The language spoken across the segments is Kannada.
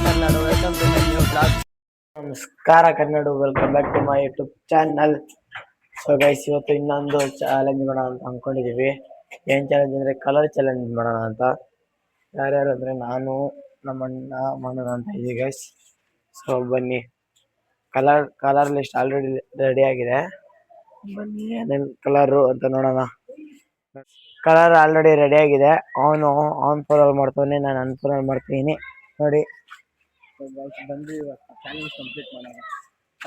Kannada welcome to my new blog. ನಮಸ್ಕಾರ Kannada, welcome back to my YouTube channel. So guys, ಇವತ್ತು ಇನ್ನೊಂದು ಚಾಲೆಂಜ್ ಮಾಡೋಣ ಅಂತ ಅನ್ಕೊಂಡಿದೀವಿ. ಏನ್ ಚಾಲೆಂಜ್ ಅಂದ್ರೆ ಕಲರ್ ಚಾಲೆಂಜ್ ಮಾಡೋಣ ಅಂತ. ಯಾರ್ಯಾರು ಅಂದ್ರೆ ನಾನು, ನಮ್ಮಣ್ಣ ಮಾಡೋಣ ಅಂತ ಇದೀವಿ ಗೈಸ್. ಸೊ ಬನ್ನಿ, ಕಲರ್ ಲಿಸ್ಟ್ ಆಲ್ರೆಡಿ ರೆಡಿ ಆಗಿದೆ. ಬನ್ನಿ ಏನೇನು ಕಲರು ಅಂತ ನೋಡೋಣ. ಕಲರ್ ಆಲ್ರೆಡಿ ರೆಡಿ ಆಗಿದೆ. ಅವನು ಫೋನಲ್ಲಿ ಮಾಡ್ತಾನೆ, ನಾನು ಫೋನಲ್ಲಿ ಮಾಡ್ತೀನಿ ನೋಡಿ. ಬಂದು ಚಾಲೆಂಜ್ ಕಂಪ್ಲೀಟ್ ಮಾಡೋಣ.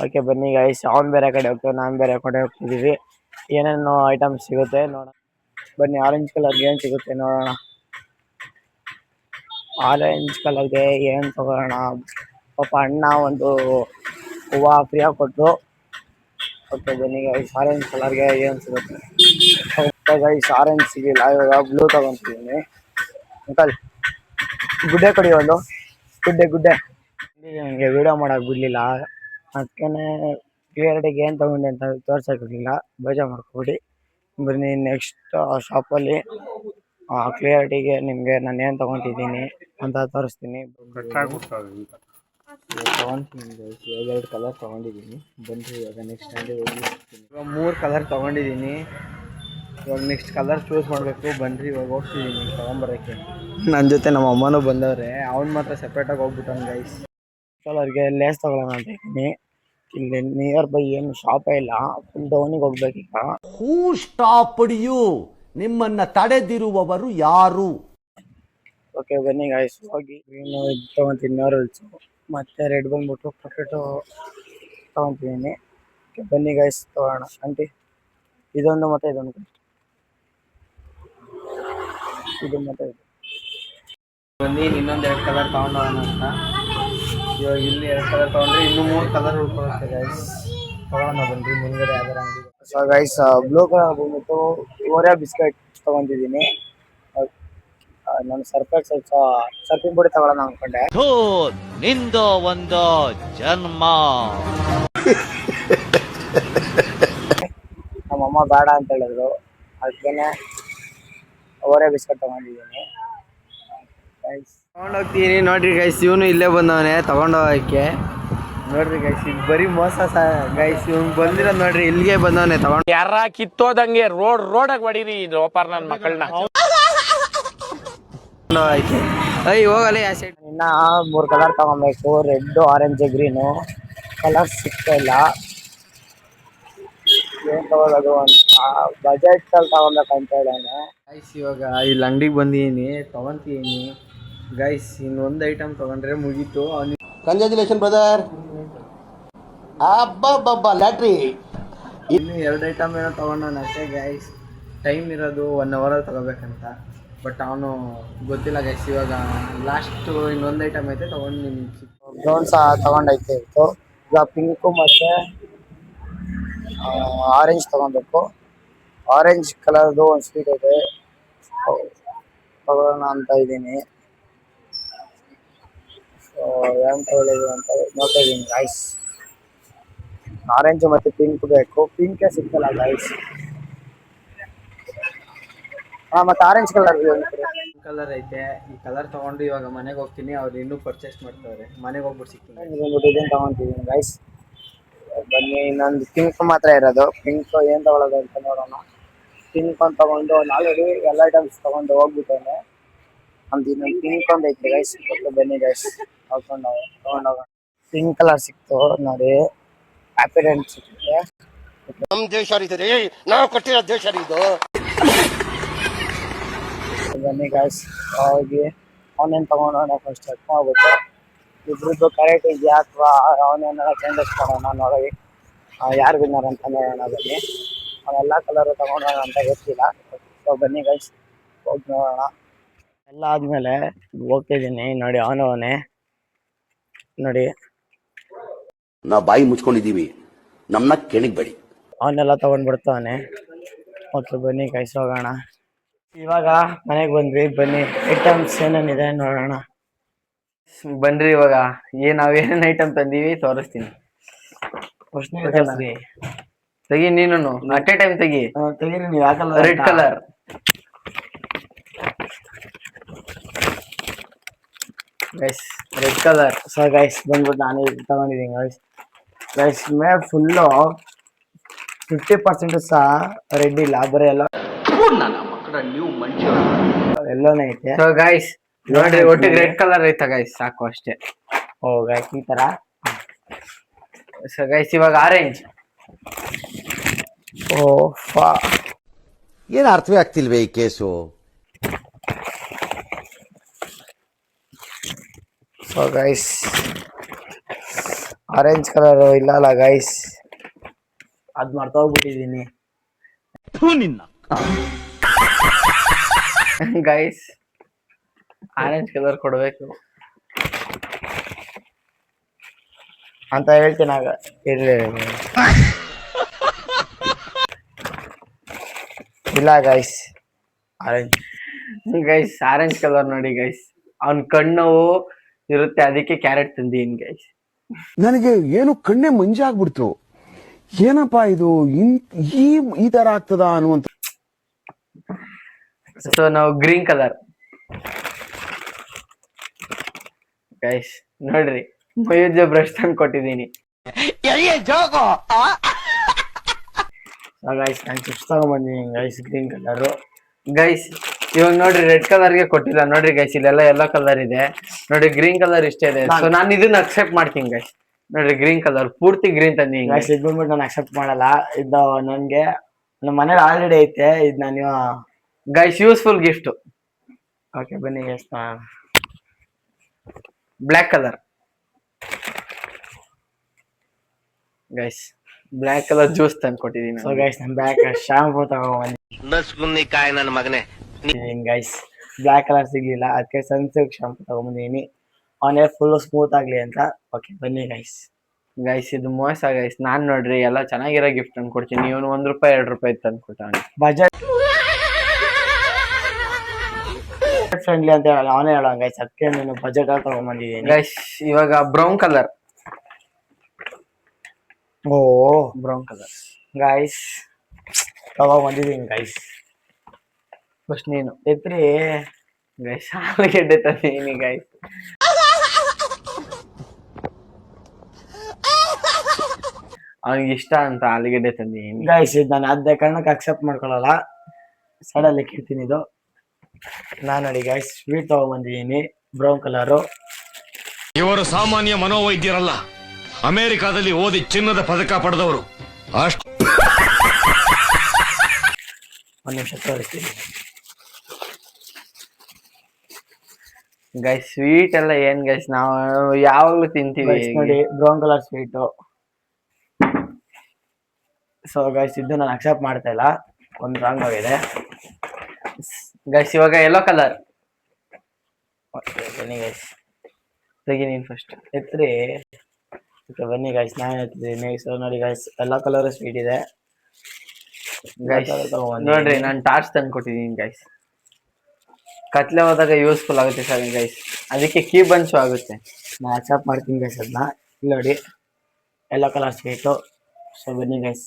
ಓಕೆ ಬನ್ನಿ ಗೈಸ್, ಅವ್ನು ಬೇರೆ ಕಡೆ ಹೋಗ್ತೇವೆ, ನಾನು ಬೇರೆ ಕಡೆ ಹೋಗ್ತಿದ್ದೀವಿ. ಏನೇನು ಐಟಮ್ಸ್ ಸಿಗುತ್ತೆ ನೋಡೋಣ. ಬನ್ನಿ, ಆರೆಂಜ್ ಕಲರ್ಗೆ ಏನು ಸಿಗುತ್ತೆ ನೋಡೋಣ. ಆರೆಂಜ್ ಕಲರ್ಗೆ ಏನು ತಗೊಳ್ಳೋಣ? ಪಾಪ ಅಣ್ಣ ಒಂದು ಹೂವು ಫ್ರೀಯಾಗಿ ಕೊಟ್ಟರು. ಓಕೆ ಬನ್ನಿ ಗೈಸ್, ಆರೆಂಜ್ ಕಲರ್ಗೆ ಏನು ಸಿಗುತ್ತೆ? ಗೈಸ್ ಆರೆಂಜ್ ಸಿಗಲಿಲ್ಲ, ಇವಾಗ ಬ್ಲೂ ತಗೊಂತಿದ್ದೀನಿ. ಅಂಕಲ್ ಗುಡ್ಡೆ ಕೊಡಿ ಒಂದು. ಗುಡ್ಡೆ ನನಗೆ ವಿಡಿಯೋ ಮಾಡೋಕೆ ಬಿಡಲಿಲ್ಲ, ಅದಕ್ಕೆ ಕ್ಲಿಯರಿಟಿಗೆ ಏನು ತಗೊಂಡೆ ಅಂತ ತೋರ್ಸೋಕ್ಕಿರಲಿಲ್ಲ, ಬೇಜಾರು ಮಾಡ್ಕೊಬಿಡಿ. ಬನ್ನಿ ನೆಕ್ಸ್ಟ್ ಶಾಪಲ್ಲಿ ಕ್ಲಿಯರಿಟಿಗೆ ನಿಮಗೆ ನಾನು ಏನು ತೊಗೊತಿದ್ದೀನಿ ಅಂತ ತೋರಿಸ್ತೀನಿ. ತೊಗೊತೀನಿ ಗೈಸ್, ಎರಡು ಕಲರ್ ತೊಗೊಂಡಿದ್ದೀನಿ. ಬನ್ನಿ ಇವಾಗ ನೆಕ್ಸ್ಟ್ ಟೈಮ್ ಹೋಗಿ ಇವಾಗ 3 ಕಲರ್ ತೊಗೊಂಡಿದ್ದೀನಿ. ಇವಾಗ ನೆಕ್ಸ್ಟ್ ಕಲರ್ ಚೂಸ್ ಮಾಡಬೇಕು. ಬನ್ನಿರಿ ಇವಾಗ ಹೋಗ್ತಿದ್ದೀನಿ ತೊಗೊಂಬರೋಕ್ಕೆ. ನನ್ನ ಜೊತೆ ನಮ್ಮ ಅಮ್ಮನೂ ಬಂದವ್ರೆ, ಅವ್ನು ಮಾತ್ರ ಸಪ್ರೇಟಾಗಿ ಹೋಗ್ಬಿಟ್ಟಾನೆ ಗೈಸ್. ಕಲರ್ಗೆ ಲೇಸ್ ತಗೊಳ್ಳೋಣ ಅಂತ ಇದ್ದೀನಿ. ಇಲ್ಲಿ ನಿಯರ್ ಬೈ ಏನು ಶಾಪೇ ಇಲ್ಲ, ಫುಲ್ ಡೌನಿಗೆ ಹೋಗ್ಬೇಕೀಗ. Who stopped you? ನಿಮ್ಮನ್ನ ತಡೆದಿರುವವರು ಯಾರು? ಓಕೆ ಬನ್ನಿ ಗೈಸ್, ಹೋಗಿ ಗ್ರೀನು ಇದು ತೊಗೊತೀನಿ, ನ್ಯೂರಲ್ಸು, ಮತ್ತು ರೆಡ್ ಬಂದ್ಬಿಟ್ಟು ಪೊಟೆಟೊ ತೊಗೊತಿದ್ದೀನಿ. ಓಕೆ ಬನ್ನಿ ಗೈಸ್ ತೊಗೊಳ್ಳೋಣ. ಆಂಟಿ ಇದೊಂದು ಮತ್ತು ಇದೊಂದು, ಇದು ಮತ್ತು ಇದು. ಬನ್ನಿ ಇನ್ನೊಂದು 2 ಕಲರ್ ತೊಗೊಂಡೋಣ ಅಂತ. ಇವಾಗ ಇಲ್ಲಿ 2 ಕಲರ್ ತೊಗೊಂಡ್ರೆ ಇನ್ನೂ 3 ಕಲರ್ ಉಳ್ಕೊಳ್ಳುತ್ತೆ ಗೈಸ್. ತೊಗೊಳೋಣ ಬನ್ನಿರಿ ಮುಂದ್ಗಡೆ ಯಾವ್ದಾರ ಅಂಗಡಿ. ಸೊ ಗೈಸ್, ಬ್ಲೂ ಕಲರ್ ಬಂದ್ಬಿಟ್ಟು ಓರಿಯೋ ಬಿಸ್ಕೆಟ್ ತೊಗೊತಿದ್ದೀನಿ. ನಾನು ಸರ್ಪಿಂಗ್ ಪುಡಿ ತಗೊಳ್ಳೋಣ ಅನ್ಕೊಂಡೆ. ನಿಂದು ಒಂದು ಜನ್ಮ. ನಮ್ಮಮ್ಮ ಬೇಡ ಅಂತ ಹೇಳಿದ್ರು, ಅದಕ್ಕೇನೆ ಓರಿಯೋ ಬಿಸ್ಕೆಟ್ ತೊಗೊಂಡಿದ್ದೀನಿ ಗೈಸ್. ತೊಗೊಂಡೋಗ್ತೀನಿ ನೋಡ್ರಿ ಗೈಸ್, ಇವನು ಇಲ್ಲೇ ಬಂದವನೆ ತೊಗೊಂಡೋಗಕ್ಕೆ. ನೋಡ್ರಿ ಗೈಸ್, ಇದು ಬರೀ ಮೋಸ ಗೈಸ್. ಇವ್ನು ಬಂದಿರೋದು ನೋಡ್ರಿ, ಇಲ್ಲಿಗೆ ಬಂದವನೆ ತಗೊಂಡು. ಯಾರ ಕಿತ್ತೋದಂಗೆ ರೋಡಾಗ ಹೊಡೀರಿ ಲೋಪಾರ್ ನನ್ನ ಮಕ್ಕಳನ್ನ. ಹೋಗಲ್ಲ ಇನ್ನ 3 ಕಲರ್ ತಗೊಬೇಕು, ರೆಡ್, ಆರೆಂಜ್, ಗ್ರೀನು. ಕಲರ್ ಸಿಗ್ತಾ ಇಲ್ಲ, ಏನ್ ತಗೊಳ್ಳೋದು ಅಂತ ಬಜೆಟ್ ಅಲ್ಲಿ ತಗೊಬೇಕಂತ ಹೇಳೋಣ ಗೈಸ್. ಇವಾಗ ಇಲ್ಲಿ ಅಂಗಡಿಗೆ ಬಂದಿದ್ದೀನಿ, ತಗೊಂತೀನಿ ಗೈಸ್. ಇನ್ನೊಂದು ಐಟಮ್ ತಗೊಂಡ್ರೆ ಮುಗೀತು. Congratulation brother. ಅಬ್ಬಬ್ಬಬ್ಬ ಲ್ಯಾಟ್ರಿ. ಇನ್ನು 2 ಐಟಮ್ ಏನೋ ತಗೊಂಡವನ ಅಷ್ಟೇ ಗೈಸ್. ಟೈಮ್ ಇರೋದು 1 ಅವರಲ್ಲಿ ತಗೋಬೇಕಂತ, ಬಟ್ ಅವನು ಗೊತ್ತಿಲ್ಲ ಗೈಸ್. ಇವಾಗ ಲಾಸ್ಟ್ ಇನ್ನೊಂದು ಐಟಮ್ ಐತೆ ತಗೊಂಡಿದ್ದೀನಿ. ಬ್ರೌನ್ ಸಹ ತಗೊಂಡೈತೆ ಇತ್ತು. ಈಗ ಪಿಂಕು ಮತ್ತು ಆರೆಂಜ್ ತಗೊಬೇಕು. ಆರೆಂಜ್ ಕಲರ್ದು ಒಂದು ಸ್ವೀಟ್ ಇದೆ, ತಗೊಳ್ಳೋಣ ಅಂತ ಇದ್ದೀನಿ. ಸೊ ಏನು ತಗೊಳ್ಳೋದು ಅಂತ ನೋಡ್ತಾ ಇದ್ದೀನಿ ಗೈಸ್. ಆರೆಂಜ್ ಮತ್ತು ಪಿಂಕ್ ಬೇಕು, ಪಿಂಕೇ ಸಿಗ್ತಲ್ಲ ಗೈಸ್. ಮತ್ತು ಆರೆಂಜ್ ಕಲರ್ ಐತೆ. ಈ ಕಲರ್ ತಗೊಂಡು ಇವಾಗ ಮನೆಗೆ ಹೋಗ್ತೀನಿ. ಅವ್ರು ಇನ್ನೂ ಪರ್ಚೇಸ್ ಮಾಡ್ತಾರೆ, ಮನೆಗೆ ಹೋಗ್ಬಿಟ್ಟು ಸಿಗ್ತೀನಿ. ಇದನ್ನು ತಗೊತಿದ್ದೀನಿ ಗೈಸ್. ಬನ್ನಿ, ಇನ್ನೊಂದು ಪಿಂಕ್ ಮಾತ್ರ ಇರೋದು. ಪಿಂಕ್ ಏನು ತಗೊಳ್ಳೋದು ಅಂತ ನೋಡೋಣ. ಪಿಂಕ್ ಒಂದು ತಗೊಂಡು ಆಲ್ರೆಡಿ ಎಲ್ಲ ಐಟಮ್ಸ್ ತಗೊಂಡು ಹೋಗ್ಬಿಟ್ಟೇನೆ. ಒಂದು ಇನ್ನೊಂದು ಪಿಂಕ್ ಒಂದು ಐತೆ ಗೈಸ್. ಬನ್ನಿ ಗೈಸ್, ತಗೊಂಡೋಗೋಣ. ಪಿಂಕ್ ಕಲರ್ ಸಿಕ್ತು ನೋಡಿ, ಹ್ಯಾಪಿ ರೆಂಟ್ ಸಿಗುತ್ತೆ. ನಮ್ಮ ದೇಶ ಇದೆ, ನಾವು ಕೊಟ್ಟಿರೋ ದೇಶ ಇದು. ಬನ್ನಿ ಗೈಸ್, ಹೋಗಿ ಅವನೇನು ತಗೊಂಡೋಣ ಫಸ್ಟ್ ಚೆಕ್ ಮಾಡ್ಬಿಟ್ಟು ಇಬ್ಬರದ್ದು ಕರೆಕ್ಟ್ ಇದೆಯಾ ಅಥವಾ ಅವನೇನಾರ ಚೇಂಜಸ್ ಮಾಡೋಣ ನೋಡಿ, ಯಾರು ವಿನ್ನರ್ ಅಂತ ನೋಡೋಣ. ಬನ್ನಿ, ಅವನೆಲ್ಲ ಕಲರು ತಗೊಂಡೋಣ ಅಂತ ಗೊತ್ತಿಲ್ಲ. ಸೊ ಬನ್ನಿ ಗೈಸ್, ಹೋಗಿ ನೋಡೋಣ. ಎಲ್ಲ ಆದಮೇಲೆ ಹೋಗ್ತಿದ್ದೀನಿ ನೋಡಿ. ಅವನೇ ನೋಡಿ, ನಾವು ಬಾಯಿ ಮುಚ್ಕೊಂಡಿದ್ದೀವಿ, ನಮ್ಮನ್ನ ಕೆಣಗಬೇಡಿ. ಅವನ್ನೆಲ್ಲ ತೊಗೊಂಡ್ಬಿಡ್ತಾವನೆ. ಓಕೆ ಬನ್ನಿ ಗೈಸ್, ಹೋಗೋಣ. ಇವಾಗ ಮನೆಗೆ ಬಂದ್ವಿ. ಬನ್ನಿ ಐಟಮ್ಸ್ ಏನೇನಿದೆ ನೋಡೋಣ. ಬನ್ರಿ ಇವಾಗ ನಾವೇನೇನು ಐಟಮ್ ತಂದೀವಿ ತೋರಿಸ್ತೀನಿ. ತೆಗಿ, ನೀನು ಅಟ್ ಎ ಟೈಮ್ ತೆಗಿ. ನೀವು ಯಾಕಲ್ಲ red colour. Guys red colour. So guys ಬಂದ್ಬಿಟ್ಟು ನಾನು ಇದು ತಗೊಂಡಿದ್ದೀನಿ ಗೈಸ್. ಗೈಸ್ ಮೇಲೆ ಫುಲ್ಲು 50% ಸಹ ರೆಡ್ ಇಲ್ಲ, ಬರೀ ಎಲ್ಲೋನೇ ಐತೆ. ಸೊ ಗೈಸ್ ನೋಡ್ರಿ, ಒಟ್ಟಿಗೆ ರೆಡ್ ಕಲರ್ ಐತ ಗೈಸ್, ಸಾಕು ಅಷ್ಟೇ. ಓ ಗೈಸ್ ಈ ತರ. ಸೊ ಗೈಸ್ ಇವಾಗ ಆರೆಂಜ್. ಓ ಫಾ, ಏನು ಅರ್ಥವೇ ಆಗ್ತಿಲ್ವೇ ಈ case. So guys orange colour ಇಲ್ಲ ಗೈಸ್, ಅದ್ ಮರ್ತೋಗ್ಬಿಟ್ಟಿದೀನಿ ನಿನ್ನ ಗೈಸ್. ಆರೆಂಜ್ ಕಲರ್ ಕೊಡ್ಬೇಕು ಅಂತ ಹೇಳ್ತೀನಿ ಆಗ. ಇರ್ಲಿ ಇಲ್ಲ guys orange. Guys orange colour ನೋಡಿ ಗೈಸ್, ಅವ್ನ್ ಕಣ್ಣು ಇರುತ್ತೆ, ಅದಕ್ಕೆ ಕ್ಯಾರೆಟ್ ತಂದೀನಿ ಗೈಸ್. ನನಗೆ ಏನು ಕಣ್ಣೆ ಮಂಜಾಗ್ಬಿಡ್ತು. ಏನಪ್ಪಾ ಇದು ಈ ತರ ಆಗ್ತದ ಅನ್ನುವಂತ. ಸೊ ನಾವು ಗ್ರೀನ್ ಕಲರ್ ಗೈಸ್. ನೋಡ್ರಿ ಮಯೂಜ ಬ್ರಷ್ ತಂದು ಕೊಟ್ಟಿದ್ದೀನಿ. ಗೈಸ್ ನಾನು ಚಿಪ್ಸ್ ತಗೊಂಡ್ಬಂದಿದ್ದೀನಿ ಗೈಸ್, ಗ್ರೀನ್ ಕಲರು. ಗೈಸ್ ಇವಾಗ ನೋಡ್ರಿ ರೆಡ್ ಕಲರ್ಗೆ ಕೊಟ್ಟಿಲ್ಲ ನೋಡ್ರಿ ಗೈಸ್, ಇಲ್ಲೆಲ್ಲ ಎಲ್ಲೋ ಕಲರ್ ಇದೆ ನೋಡ್ರಿ, ಗ್ರೀನ್ ಕಲರ್ ಇಷ್ಟೇ ಇದೆ. ಸೊ ನಾನು ಇದನ್ನ ಅಕ್ಸೆಪ್ಟ್ ಮಾಡ್ತೀನಿ ಗೈಸ್. ನೋಡ್ರಿ ಗ್ರೀನ್ ಕಲರ್ ಪೂರ್ತಿ ಗ್ರೀನ್ ತಂದಿದ್ದೀನಿ ಗೈಸ್. ಇದು ಬಂದ್ಬಿಟ್ಟು ನಾನು ಅಕ್ಸೆಪ್ಟ್ ಮಾಡಲ್ಲ. ಇದು ನನ್ಗೆ ನಮ್ಮ ಮನೇಲಿ ಆಲ್ರೆಡಿ ಐತೆ. ಇದು ನಾನು ಗೈಸ್ ಯೂಸ್ಫುಲ್ ಗಿಫ್ಟ್. ಓಕೆ ಬನ್ನಿ guys. Black colour guys, black colour juice ತಂದು ಕೊಟ್ಟಿದ್ದೀನಿ. ಸೊ ಗೈಸ್ ನಾನು ಬ್ಲ್ಯಾಕ್ ಶಾಂಪೂ ತಗೊಂಡ್ಬಂದಿದ್ದೀನಿ ನಸ್ಗುನ್ನಿ ಕಾಯ ನನ್ನ ಮಗನೇ. ಗೈಸ್. ಬ್ಲ್ಯಾಕ್ ಕಲರ್ ಸಿಗ್ಲಿಲ್ಲ, ಅದಕ್ಕೆ ಸನ್ಸಿಲ್ಕ್ ಶಾಂಪೂ ತಗೊಂಡ್ಬಂದಿದ್ದೀನಿ, ಅವನೇ ಫುಲ್ ಸ್ಮೂತ್ ಆಗ್ಲಿ ಅಂತ. ಓಕೆ ಬನ್ನಿ ಗೈಸ್. ಗೈಸ್ ಇದು ಮೋಸ ಗೈಸ್. ನಾನ್ ನೋಡ್ರಿ ಎಲ್ಲ ಚೆನ್ನಾಗಿರೋ ಗಿಫ್ಟ್ ತಂದು ಕೊಡ್ತೀನಿ, ಇವನು ₹1 ₹2 ತಂದು ಕೊಟ್ಟಾನೆ. ಬಜೆಟ್ ಫ್ರೆಂಡ್ಲಿ ಅಂತ ಹೇಳಲ್ಲ, ಅವನೇ ಹೇಳೋ ಗೈಸ್, ಅದಕ್ಕೆ ನಾನು ಬಜೆಟ್ ಅಲ್ಲಿ ತಗೊಂಡ್ಬಂದಿದ್ದೀನಿ ಗೈಸ್. ಇವಾಗ ಬ್ರೌನ್ ಕಲರ್. ಓ ಬ್ರೌನ್ ಕಲರ್ ಗೈಸ್ ತಗೊಂಡ್ಬಂದಿದ್ದೀನಿ ಗೈಸ್. ಫಸ್ಟ್ ನೀನು ಎತ್ರಿ ಗೈಸ್. ಆಲೂಗೆಡ್ಡೆ ತಂದೀನಿ ಗೈಸ್. ಅವನಿಗೆ ಇಷ್ಟ ಅಂತ ಆಲೂಗೆಡ್ಡೆ ತಂದೀನಿ ಗೈಸ್. ಇದು ನಾನು ಅದೇ ಕಾರಣಕ್ಕೆ ಅಕ್ಸೆಪ್ಟ್ ಮಾಡ್ಕೊಳ್ಳಲ್ಲ, ಸಡನ್ಲಿ ಕೇಳ್ತೀನಿ. ಇದು ನಾನು ನೋಡಿ ಗೈಸ್ ಸ್ವೀಟ್ ತಗೊಂಡ್ಬಂದಿದ್ದೀನಿ, ಬ್ರೌನ್ ಕಲರು. ಇವರು ಸಾಮಾನ್ಯ ಮನೋವೈದ್ಯರಲ್ಲ, ಅಮೆರಿಕಾದಲ್ಲಿ ಓದಿ ಚಿನ್ನದ ಪದಕ ಪಡೆದವರು. ಅಷ್ಟು ಒಂದು ನಿಮಿಷ ತೋರಿಸ್ತೀನಿ ಗೈಸ್. ಸ್ವೀಟ್ ಎಲ್ಲ ಏನ್ ಗೈಸ್, ನಾವು ಯಾವಾಗ್ಲೂ ತಿಂತೀವಿ ಗೈಸ್. ನೋಡಿ brown colour sweet. So guys ಇದು ನಾನು ಅಕ್ಸೆಪ್ಟ್ ಮಾಡ್ತಾ ಇಲ್ಲ, ಒಂದು ರಾಂಗ್ ಆಗಿದೆ ಗೈಸ್. ಇವಾಗ ಯೆಲ್ಲೋ ಕಲರ್. ಬನ್ನಿ ಗೈಸ್, ತೆಗಿ ನೀನ್ ಫಸ್ಟ್. ಎತ್ರಿ. ಓಕೆ ಬನ್ನಿ ಗೈಸ್, ನಾನು ಎತ್ತಿದ್ದೀನಿ. ಸೊ ನೋಡಿ ಗೈಸ್ ಎಲ್ಲ ಕಲರ್ ಸ್ವೀಟ್ ಇದೆ ಗೈಸ್. ನೋಡ್ರಿ ನಾನು ಟಾರ್ಚ್ ತಂದು ಕೊಟ್ಟಿದ್ದೀನಿ ಗೈಸ್, ಕತ್ಲೆ ಹೋದಾಗ ಯೂಸ್ಫುಲ್ ಆಗುತ್ತೆ ಸರ್ ಗೈಸ್, ಅದಕ್ಕೆ ಕೀ ಬಂಚು ಆಗುತ್ತೆ. ನಾನು ಅಕ್ಸೆಪ್ಟ್ ಮಾಡ್ತೀನಿ ಗೈಸ್ ಅದನ್ನ. ಇಲ್ಲಿ ನೋಡಿ ಎಲ್ಲ ಕಲರ್ ಸ್ವೀಟು. ಸೊ ಬನ್ನಿ ಗೈಸ್.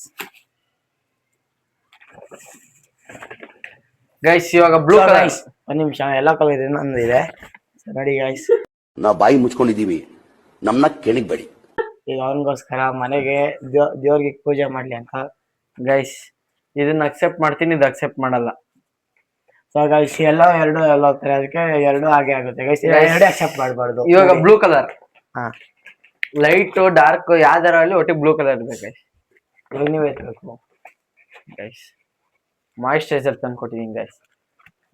ಗೈಸ್ ಇವಾಗ ಬ್ಲೂ ಕಲರ್. ಒಂದು ನಿಮಿಷ, ಎಲ್ಲ ಕಲರ್ ಇನ್ನೊಂದು ಇದೆ. ಸೊ ನೋಡಿ ಗೈಸ್, ನಾವು ಬಾಯಿ ಮುಚ್ಕೊಂಡಿದ್ದೀವಿ, ನಮ್ಮನ್ನ ಕೆಣಿಗ್ಬೇಡಿ. ಈಗ ಅವನಿಗೋಸ್ಕರ ಮನೆಗೆ ದೇವ್ರಿಗೆ ಪೂಜೆ ಮಾಡ್ಲಿ ಅಂತ ಗೈಸ್. ಇದನ್ನ ಅಕ್ಸೆಪ್ಟ್ ಮಾಡ್ತೀನಿ, ಇದು ಅಕ್ಸೆಪ್ಟ್ ಮಾಡಲ್ಲ. ಸೊ ಗೈಸ್ ಎಲ್ಲ ಎರಡು ಹೋಗ್ತಾರೆ, ಅದಕ್ಕೆ ಎರಡು ಹಾಗೆ ಆಗುತ್ತೆ ಗೈಸ್. ಎರಡೇ ಅಕ್ಸೆಪ್ಟ್ ಮಾಡಬಾರ್ದು. ಇವಾಗ ಬ್ಲೂ ಕಲರ್. ಹಾ, ಲೈಟ್ ಡಾರ್ಕ್ ಯಾವ್ದಾರ ಅಲ್ಲಿ ಒಟ್ಟಿಗೆ ಬ್ಲೂ ಕಲರ್ ಇರ್ಬೇಕು ಗೈಸ್. ಇವಾಗ ನೀವೇ ಎತ್ತಬೇಕು ಗೈಸ್. ಮಾಯಿಶ್ಚರೈಸರ್ ತಂದು ಕೊಟ್ಟಿದ್ದೀನಿ ಗೈಸ್.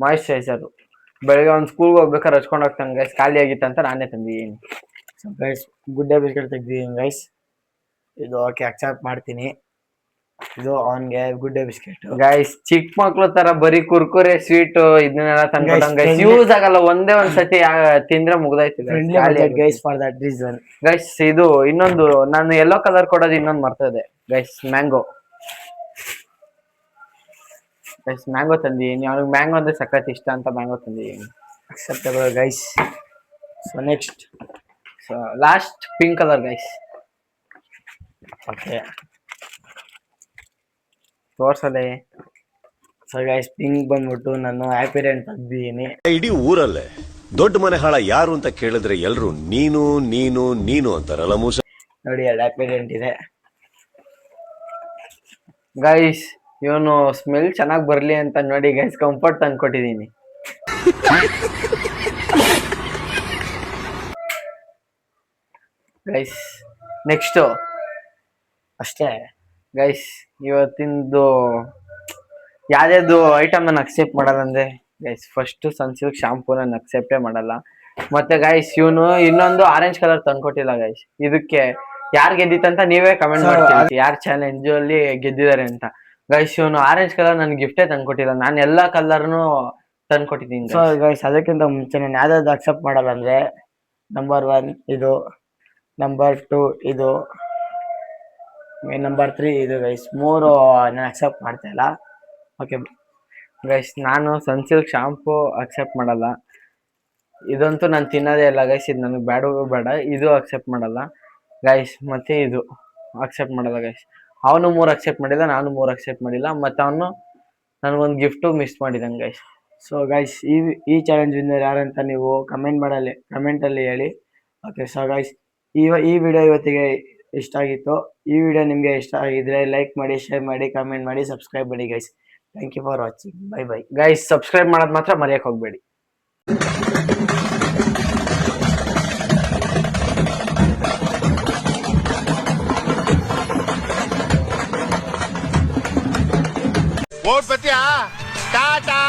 ಮಾಯಿಶ್ಚರೈಸರ್ ಬೆಳಗ್ಗೆ ಒಂದು ಸ್ಕೂಲ್ಗೆ ಹೋಗ್ಬೇಕಾದ್ರೆ ಹಚ್ಕೊಂಡು ಹೋಗ್ತಾನೆ ಗೈಸ್, ಖಾಲಿ ಆಗಿತ್ತಂತ ನಾನೇ ತಂದಿದ್ದೀನಿ. So guys good day biscuit ತೆಗ್ದಿದ್ದೀನಿ ಗೈಸ್. ಇದು ಓಕೆ ಅಕ್ಸೆಪ್ಟ್ ಮಾಡ್ತೀನಿ. ಇದು ಅವನ್ಗೆ ಗುಡ್ ಡೇ ಬಿಸ್ಕೆಟ್ ಗೈಸ್. ಚಿಕ್ಕ ಮಕ್ಳು ತರ ಬರೀ ಕುರ್ಕುರೆ ಸ್ವೀಟ್ ಇದನ್ನೆಲ್ಲ ತಂದ್ಕೊಟ್ಟಂಗ ಗೈಸ್. ಯೂಸ್ ಆಗಲ್ಲ, ಒಂದೇ ಒಂದ್ ಸತಿ ತಿಂದ್ರೆ ಮುಗ್ದಾಯ್ತು guys. For that reason guys. ಇದು ಇನ್ನೊಂದು ನಾನು ಯೆಲ್ಲೋ ಕಲರ್ ಕೊಡೋದು ಇನ್ನೊಂದು ಮರ್ತದೆ ಗೈಸ್, ಮ್ಯಾಂಗೋ ಗೈಸ್. ಮ್ಯಾಂಗೋ ತಂದಿದ್ದೀನಿ, ಅವ್ನಿಗೆ ಮ್ಯಾಂಗೋ ಅಂದ್ರೆ ಸಖತ್ ಇಷ್ಟ ಅಂತ ಮ್ಯಾಂಗೋ ತಂದಿದ್ದೀನಿ. Acceptable guys. So next, so last pink colour guys. Okay ತೋರ್ಸಲೆ. ಸೊ ಗೈಸ್ ಪಿಂಕ್ ಬಂದ್ಬಿಟ್ಟು ನಾನು ಹ್ಯಾಪಿ ರೆಂಟ್ ತೆಗ್ದಿದ್ದೀನಿ. ಇಡೀ ಊರಲ್ಲೇ ದೊಡ್ಡ ಮನೆ ಹಾಳ ಯಾರು ಅಂತ ಕೇಳಿದ್ರೆ ಎಲ್ರು ನೀನು ನೀನು ನೀನು ಅಂತಾರಲ್ಲ ಮೂಸ. ನೋಡಿ 2 ಆಕ್ಸಿಡೆಂಟ್ ಇದೆ. ಗೈಸ್ ಇವನು ಸ್ಮೆಲ್ ಚೆನ್ನಾಗ್ ಬರ್ಲಿ ಅಂತ ನೋಡಿ ಗೈಸ್ ಕಂಫರ್ಟ್ ತಂದ್ಕೊಟ್ಟಿದೀನಿ. ಗೈಸ್ ನೆಕ್ಸ್ಟ್ ಅಷ್ಟೇ ಗೈಸ್ ಇವತ್ತಿಂದು ಯಾವ್ದು ಐಟಮ್ ನಾನು ಅಕ್ಸೆಪ್ಟ್ ಮಾಡಲ್ಲ ಅಂದ್ರೆ ಗೈಸ್ ಫಸ್ಟ್ ಸನ್ಸಿಲ್ಕ್ ಶಾಂಪೂ ನಾನು ಅಕ್ಸೆಪ್ಟೇ ಮಾಡಲ್ಲ. ಮತ್ತೆ ಗೈಸ್ ಇವನು ಇನ್ನೊಂದು ಆರೆಂಜ್ ಕಲರ್ ತಂದ್ಕೊಟ್ಟಿಲ್ಲ ಗೈಸ್. ಇದಕ್ಕೆ ಯಾರು ಗೆದ್ದಿತ್ತಂತ ನೀವೇ ಕಮೆಂಟ್ ಮಾಡ್ತೀವಿ ಯಾರು ಚಾಲೆಂಜ್ ಅಲ್ಲಿ ಗೆದ್ದಿದ್ದಾರೆ ಅಂತ. ಗೈಸ್ ಇವನು ಆರೆಂಜ್ ಕಲರ್ ನನ್ ಗಿಫ್ಟೇ ತಂದ್ಕೊಟ್ಟಿಲ್ಲ, ನಾನು ಎಲ್ಲಾ ಕಲರ್ನು ತಂದ್ಕೊಟ್ಟಿದ್ದೀನಿ. ಸೊ ಗೈಸ್ ಅದಕ್ಕಿಂತ ಮುಂಚೆ ನಾನು ಯಾವ್ದಾದ್ರು ಅಕ್ಸೆಪ್ಟ್ ಮಾಡಲ್ಲ ಅಂದ್ರೆ ನಂಬರ್ 1 ಇದು, ನಂಬರ್ 2 ಇದು, ನಂಬರ್ 3 ಇದು ಗೈಸ್. 3 ನಾನು ಅಕ್ಸೆಪ್ಟ್ ಮಾಡ್ತಾ ಇಲ್ಲ. ಓಕೆ ಗೈಸ್ ನಾನು ಸನ್ಸಿಲ್ಕ್ ಶಾಂಪೂ ಅಕ್ಸೆಪ್ಟ್ ಮಾಡಲ್ಲ, ಇದಂತೂ ನಾನು ತಿನ್ನೋದೇ ಇಲ್ಲ ಗೈಸ್. ಇದು ನನಗೆ ಬೇಡ. ಇದು ಅಕ್ಸೆಪ್ಟ್ ಮಾಡಲ್ಲ ಗೈಸ್. ಮತ್ತೆ ಇದು ಅಕ್ಸೆಪ್ಟ್ ಮಾಡಲ್ಲ ಗೈಸ್. ಅವನು 3 ಅಕ್ಸೆಪ್ಟ್ ಮಾಡಿಲ್ಲ, ನಾನು 3 ಅಕ್ಸೆಪ್ಟ್ ಮಾಡಿಲ್ಲ. ಮತ್ತೆ ಅವನು ನನಗೊಂದು ಗಿಫ್ಟು ಮಿಸ್ ಮಾಡಿದ್ದಾನೆ ಗೈಸ್. ಸೊ ಗೈಸ್ ಈ ಚಾಲೆಂಜ್ ವಿನ್ನರ್ ಯಾರಂತ ನೀವು ಕಮೆಂಟಲ್ಲಿ ಹೇಳಿ. ಓಕೆ ಸೊ ಗೈಸ್ ಈ ವಿಡಿಯೋ ಇವತ್ತಿಗೆ ಇಷ್ಟ ಆಗಿತ್ತು. ಈ ವಿಡಿಯೋ ನಿಮಗೆ ಇಷ್ಟ ಆಗಿದ್ರೆ ಲೈಕ್ ಮಾಡಿ, ಶೇರ್ ಮಾಡಿ, ಕಮೆಂಟ್ ಮಾಡಿ, ಸಬ್ಸ್ಕ್ರೈಬ್ ಮಾಡಿ guys. Thank you for watching. Bye guys subscribe ಮಾಡೋದು ಮಾತ್ರ ಮರೆಯಕ್ಕೆ ಹೋಗ್ಬೇಡಿ. ಓಟ್ ಬತ್ತೀಯಾ ಟಾಟಾ